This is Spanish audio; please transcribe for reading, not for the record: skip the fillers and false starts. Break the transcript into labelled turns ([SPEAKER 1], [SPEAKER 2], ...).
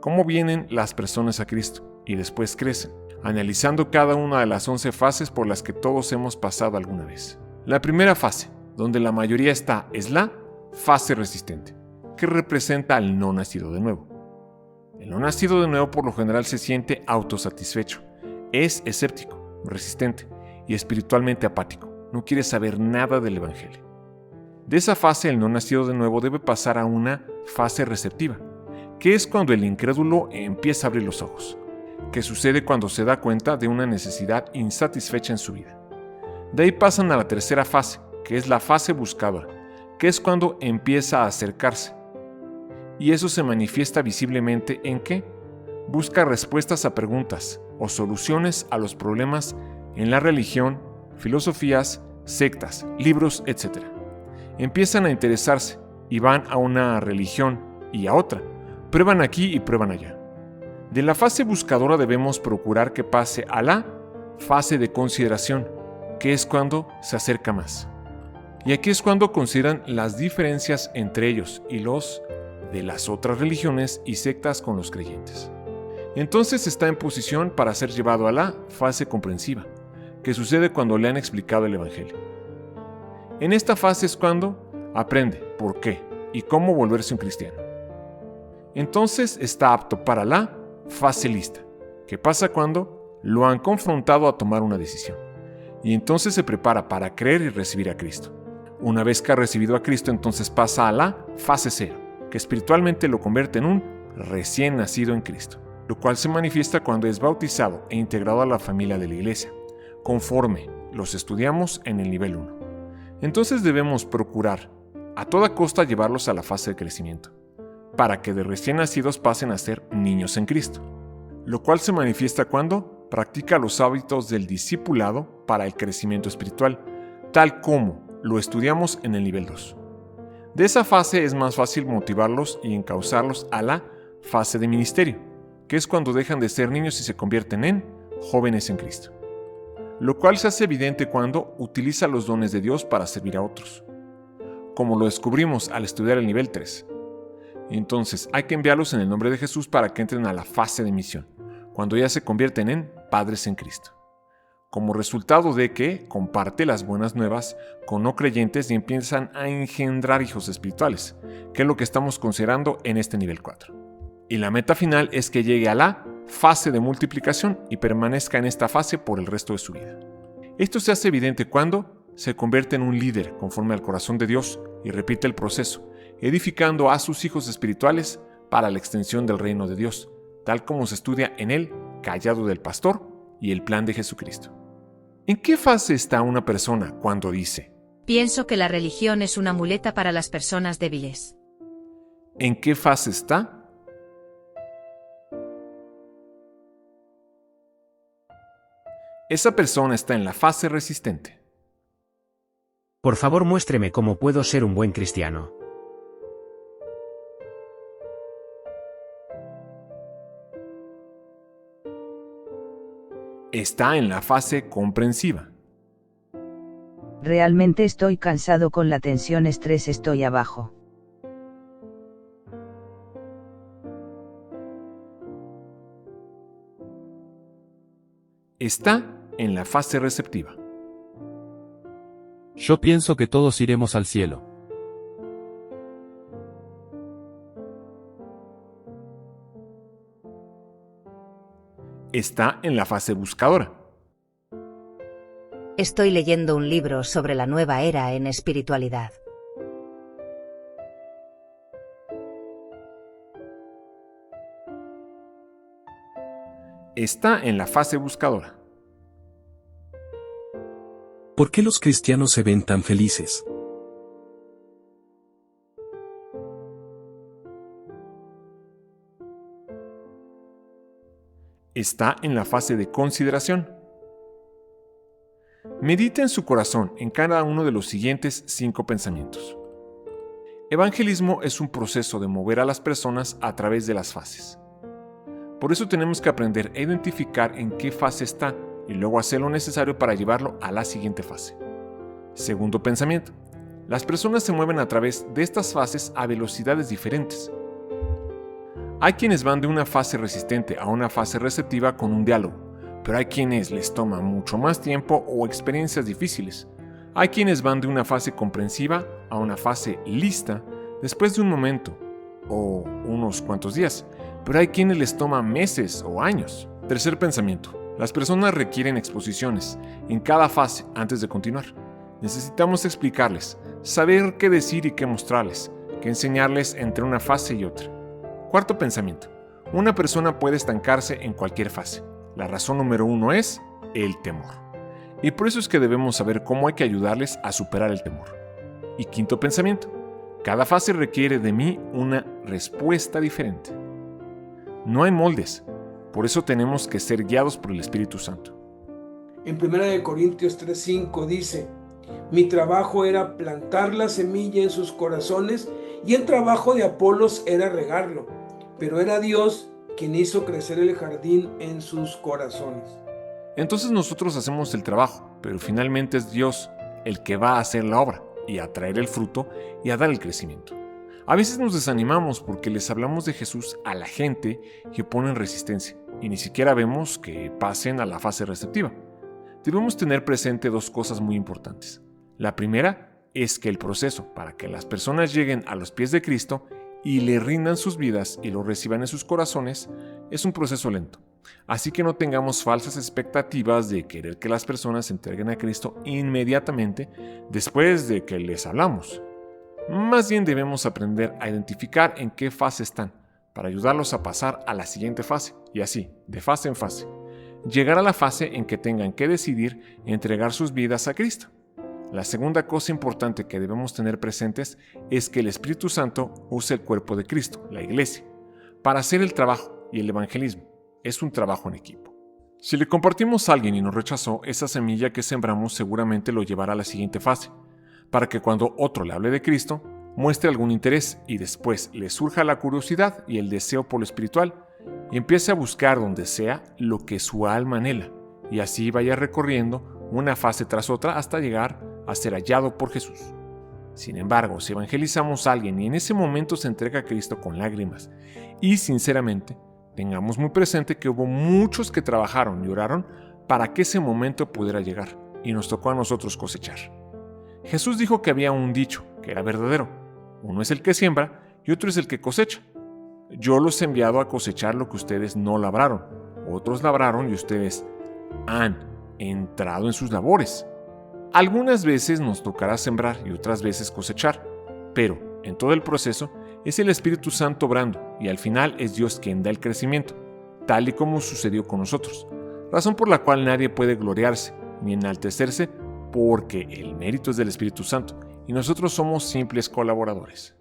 [SPEAKER 1] cómo vienen las personas a Cristo y después crecen, analizando cada una de las 11 fases por las que todos hemos pasado alguna vez. La primera fase, donde la mayoría está, es la fase resistente, que representa al no nacido de nuevo. El no nacido de nuevo por lo general se siente autosatisfecho, es escéptico, resistente y espiritualmente apático, no quiere saber nada del Evangelio. De esa fase el no nacido de nuevo debe pasar a una fase receptiva, que es cuando el incrédulo empieza a abrir los ojos, que sucede cuando se da cuenta de una necesidad insatisfecha en su vida. De ahí pasan a la tercera fase, que es la fase buscadora, que es cuando empieza a acercarse. Y eso se manifiesta visiblemente en que busca respuestas a preguntas o soluciones a los problemas en la religión, filosofías, sectas, libros, etc. Empiezan a interesarse y van a una religión y a otra, prueban aquí y prueban allá. De la fase buscadora debemos procurar que pase a la fase de consideración, que es cuando se acerca más. Y aquí es cuando consideran las diferencias entre ellos y los de las otras religiones y sectas con los creyentes. Entonces está en posición para ser llevado a la fase comprensiva, que sucede cuando le han explicado el Evangelio. En esta fase es cuando aprende por qué y cómo volverse un cristiano. Entonces está apto para la fase lista, que pasa cuando lo han confrontado a tomar una decisión. Y entonces se prepara para creer y recibir a Cristo. Una vez que ha recibido a Cristo, entonces pasa a la fase 0, que espiritualmente lo convierte en un recién nacido en Cristo, lo cual se manifiesta cuando es bautizado e integrado a la familia de la iglesia, conforme los estudiamos en el nivel 1. Entonces debemos procurar a toda costa llevarlos a la fase de crecimiento, para que de recién nacidos pasen a ser niños en Cristo, lo cual se manifiesta cuando practica los hábitos del discipulado para el crecimiento espiritual, tal como lo estudiamos en el nivel 2. De esa fase es más fácil motivarlos y encauzarlos a la fase de ministerio, que es cuando dejan de ser niños y se convierten en jóvenes en Cristo, lo cual se hace evidente cuando utiliza los dones de Dios para servir a otros, como lo descubrimos al estudiar el nivel 3. Entonces hay que enviarlos en el nombre de Jesús para que entren a la fase de misión, cuando ya se convierten en padres en Cristo, como resultado de que comparte las buenas nuevas con no creyentes y empiezan a engendrar hijos espirituales, que es lo que estamos considerando en este nivel 4. Y la meta final es que llegue a la fase de multiplicación y permanezca en esta fase por el resto de su vida. Esto se hace evidente cuando se convierte en un líder conforme al corazón de Dios y repite el proceso, edificando a sus hijos espirituales para la extensión del reino de Dios, tal como se estudia en el Callado del Pastor y el Plan de Jesucristo. ¿En qué fase está una persona cuando dice:
[SPEAKER 2] pienso que la religión es una muleta para las personas débiles?
[SPEAKER 1] ¿En qué fase está? Esa persona está en la fase resistente.
[SPEAKER 3] Por favor, muéstreme cómo puedo ser un buen cristiano.
[SPEAKER 1] Está en la fase comprensiva.
[SPEAKER 4] Realmente estoy cansado con la tensión, estrés, estoy abajo.
[SPEAKER 1] Está en la fase receptiva.
[SPEAKER 5] Yo pienso que todos iremos al cielo.
[SPEAKER 1] Está en la fase buscadora.
[SPEAKER 6] Estoy leyendo un libro sobre la nueva era en espiritualidad.
[SPEAKER 1] Está en la fase buscadora.
[SPEAKER 7] ¿Por qué los cristianos se ven tan felices?
[SPEAKER 1] Está en la fase de consideración. Medita en su corazón en cada uno de los siguientes 5 pensamientos. Evangelismo es un proceso de mover a las personas a través de las fases. Por eso tenemos que aprender a identificar en qué fase está y luego hacer lo necesario para llevarlo a la siguiente fase. Segundo pensamiento. Las personas se mueven a través de estas fases a velocidades diferentes. Hay quienes van de una fase resistente a una fase receptiva con un diálogo, pero hay quienes les toma mucho más tiempo o experiencias difíciles. Hay quienes van de una fase comprensiva a una fase lista después de un momento o unos cuantos días, pero hay quienes les toma meses o años. Tercer pensamiento. Las personas requieren exposiciones en cada fase antes de continuar. Necesitamos explicarles, saber qué decir y qué mostrarles, qué enseñarles entre una fase y otra. Cuarto pensamiento. Una persona puede estancarse en cualquier fase. La razón número 1 es el temor. Y por eso es que debemos saber cómo hay que ayudarles a superar el temor. Y quinto pensamiento. Cada fase requiere de mí una respuesta diferente. No hay moldes, por eso tenemos que ser guiados por el Espíritu Santo.
[SPEAKER 8] En 1 Corintios 3:5 dice: mi trabajo era plantar la semilla en sus corazones y el trabajo de Apolos era regarlo, pero era Dios quien hizo crecer el jardín en sus corazones.
[SPEAKER 1] Entonces nosotros hacemos el trabajo, pero finalmente es Dios el que va a hacer la obra y a traer el fruto y a dar el crecimiento. A veces nos desanimamos porque les hablamos de Jesús a la gente que oponen resistencia y ni siquiera vemos que pasen a la fase receptiva. Debemos tener presente dos cosas muy importantes. La primera es que el proceso para que las personas lleguen a los pies de Cristo y le rindan sus vidas y lo reciban en sus corazones es un proceso lento. Así que no tengamos falsas expectativas de querer que las personas se entreguen a Cristo inmediatamente después de que les hablamos. Más bien debemos aprender a identificar en qué fase están para ayudarlos a pasar a la siguiente fase y así, de fase en fase, llegar a la fase en que tengan que decidir entregar sus vidas a Cristo. La segunda cosa importante que debemos tener presentes es que el Espíritu Santo usa el cuerpo de Cristo, la Iglesia, para hacer el trabajo y el evangelismo. Es un trabajo en equipo. Si le compartimos a alguien y nos rechazó, esa semilla que sembramos seguramente lo llevará a la siguiente fase, para que cuando otro le hable de Cristo, muestre algún interés y después le surja la curiosidad y el deseo por lo espiritual y empiece a buscar donde sea lo que su alma anhela y así vaya recorriendo una fase tras otra hasta llegar a ser hallado por Jesús. Sin embargo, si evangelizamos a alguien y en ese momento se entrega a Cristo con lágrimas y sinceramente, tengamos muy presente que hubo muchos que trabajaron y oraron para que ese momento pudiera llegar y nos tocó a nosotros cosechar. Jesús dijo que había un dicho que era verdadero. Uno es el que siembra y otro es el que cosecha. Yo los he enviado a cosechar lo que ustedes no labraron. Otros labraron y ustedes han entrado en sus labores. Algunas veces nos tocará sembrar y otras veces cosechar, pero en todo el proceso es el Espíritu Santo obrando y al final es Dios quien da el crecimiento, tal y como sucedió con nosotros, razón por la cual nadie puede gloriarse ni enaltecerse porque el mérito es del Espíritu Santo y nosotros somos simples colaboradores.